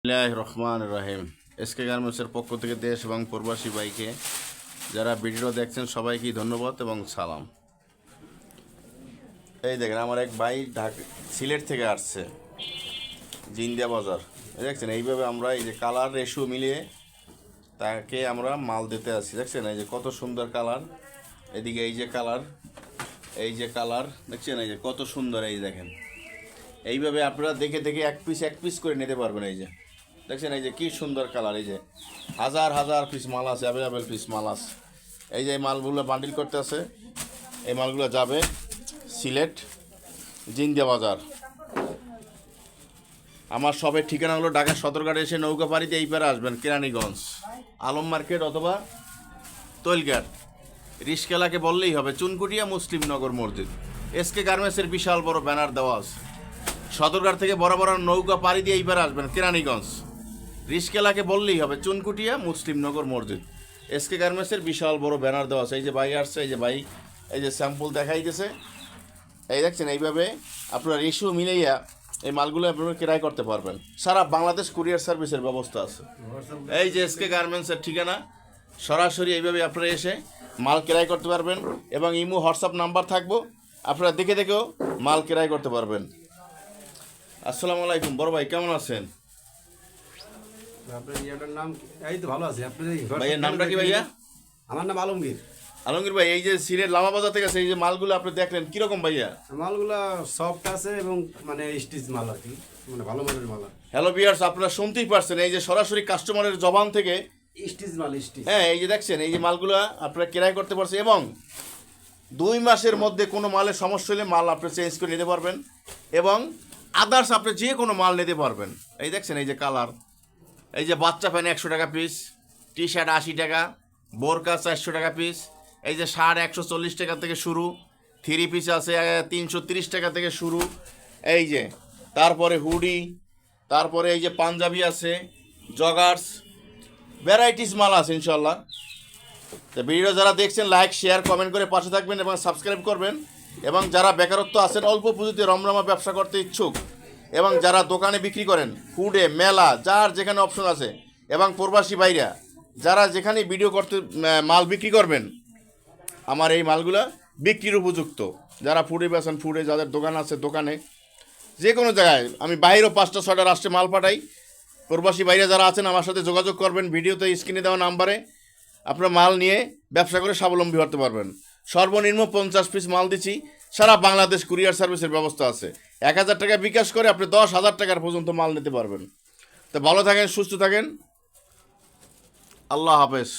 রহমান রহিম। SK গার্মেন্টসের পক্ষ থেকে দেশ এবং প্রবাসী ভাইকে যারা ভিডিও দেখছেন সবাইকে ধন্যবাদ এবং সালাম। এই দেখেন আমার এক ভাই সিলেট থেকে আসছে, জিন্দিয়া বাজার। দেখছেন এইভাবে আমরা এই যে কালার রেশিও মিলিয়ে তাকে আমরা মাল দিতে আসি। দেখছেন এই যে কত সুন্দর কালার, এদিকে এই যে কালার, এই যে কালার দেখছেন, এই যে কত সুন্দর। এই দেখেন এইভাবে আপনারা দেখে দেখে এক পিস করে নিতে পারবেন। এই যে দেখছেন এই যে কি সুন্দর কালার, এই যে হাজার হাজার পিস মাল আছে, অ্যাভেলেবেল পিস মাল আছে। এই যে এই মালগুলো বান্ডিল করতে আছে, এই মালগুলো যাবে সিলেট জিন্দিয়া বাজার। আমার সবের ঠিকানা হলো ঢাকা সদরঘাটে এসে নৌকাপাড়িতে এই পারে আসবেন, কেরানীগঞ্জ আলম মার্কেট অথবা তৈলঘাট। রিস্কেলাকে বললেই হবে চুনকুটিয়া মুসলিম নগর মসজিদ। এসকে গার্মেন্টসের বিশাল বড় ব্যানার দেওয়া আছে। সদরঘাট থেকে বড় বড় নৌকা পাড়ি দিয়ে এইবার আসবেন কেরানীগঞ্জ। রিস্কেলাকে বললেই হবে চুনকুটিয়া মুসলিম নগর মসজিদ। এসকে গার্মেন্টসের বিশাল বড় ব্যানার দেওয়া আছে। এই যে ভাই আসছে, এই যে ভাই এই যে স্যাম্পল দেখাইতেছে। এই দেখছেন এইভাবে আপনারা রেশিও মিলাইয়া এই মালগুলো আপনারা ক্রয় করতে পারবেন। সারা বাংলাদেশ কুরিয়ার সার্ভিসের ব্যবস্থা আছে। এই যে এসকে গার্মেন্টসের ঠিকানা, সরাসরি এইভাবে আপনারা এসে মাল ক্রয় করতে পারবেন এবং ইমো হোয়াটসঅ্যাপ নাম্বার থাকবো, আপনারা দেখে দেখেও মাল ক্রয় করতে পারবেন। আসসালামু আলাইকুম বড় ভাই, কেমন আছেন? আপনার নাম? এই তো ভালো আছি। আপনার ভাইয়ের নামটা কি ভাইয়া? আমার নাম আলমগীর। আলমগীর ভাই, এই যে সিলেট লামাবাজার থেকে আছে এই যে মালগুলো আপনি দেখলেন কিরকম ভাইয়া? মালগুলা সফট আছে এবং মানে স্টিচ মাল আর কি, মানে ভালো মানের মাল। হ্যালো ভিউয়ার্স, আপনারা শুনতেই পারছেন এই যে সরাসরি কাস্টমারের জবান থেকে স্টিচ মাল, স্টিচ। হ্যাঁ, এই যে দেখছেন এই যে মালগুলো আপনারা ক্রয় করতে পারছেন এবং 2 মাসের মধ্যে কোনো মালের সমস্যা হলে মাল আপনি চেঞ্জ করে নিতে পারবেন এবং আদার্স আপনি যে কোনো মাল নিতে পারবেন। এই দেখছেন এই যে কালার, এই যে বাচ্চা প্যান্ট 100 টাকা পিস, টি শার্ট 80 টাকা, বোরকা 400 টাকা পিস, এই যে শার্ট 140 টাকা থেকে শুরু, 3 পিস আছে 330 টাকা থেকে শুরু। এই যে তারপরে হুডি, তারপরে এই যে পাঞ্জাবি আছে, জগার্স, ভ্যারাইটিস মাল আছে ইনশাল্লাহ। তো ভিডিও যারা দেখছেন লাইক শেয়ার কমেন্ট করে পাশে থাকবেন এবং সাবস্ক্রাইব করবেন। এবং যারা বেকারত্ব আছেন, অল্প পুঁজিতে রমরমা ব্যবসা করতে ইচ্ছুক এবং যারা দোকানে বিক্রি করেন, ফুডে মেলা যার যেখানে অপশন আছে, এবং প্রবাসী ভাইরা যারা যেখানে ভিডিও করতে মাল বিক্রি করবেন, আমার এই মালগুলা বিক্রির উপযুক্ত। যারা ফুডে বেছেন ফুডে, যাদের দোকান আছে দোকানে, যে কোনো জায়গায় আমি বাইরেও 5টা-6টা রাষ্ট্রে মাল পাঠাই। প্রবাসী বাইরে যারা আছেন আমার সাথে যোগাযোগ করবেন, ভিডিওতে স্ক্রিনে দেওয়া নাম্বারে আপনারা মাল নিয়ে ব্যবসা করে স্বাবলম্বী হতে পারবেন। সর্বনিম্ন 50 পিস মাল দিচ্ছি, সারা বাংলাদেশ কুরিয়ার সার্ভিসের ব্যবস্থা আছে। 1000 টাকা বিকাশ করে আপনি 10,000 টাকার পর্যন্ত মাল নিতে পারবেন। তো ভালো থাকেন, সুস্থ থাকেন, আল্লাহ হাফেজ।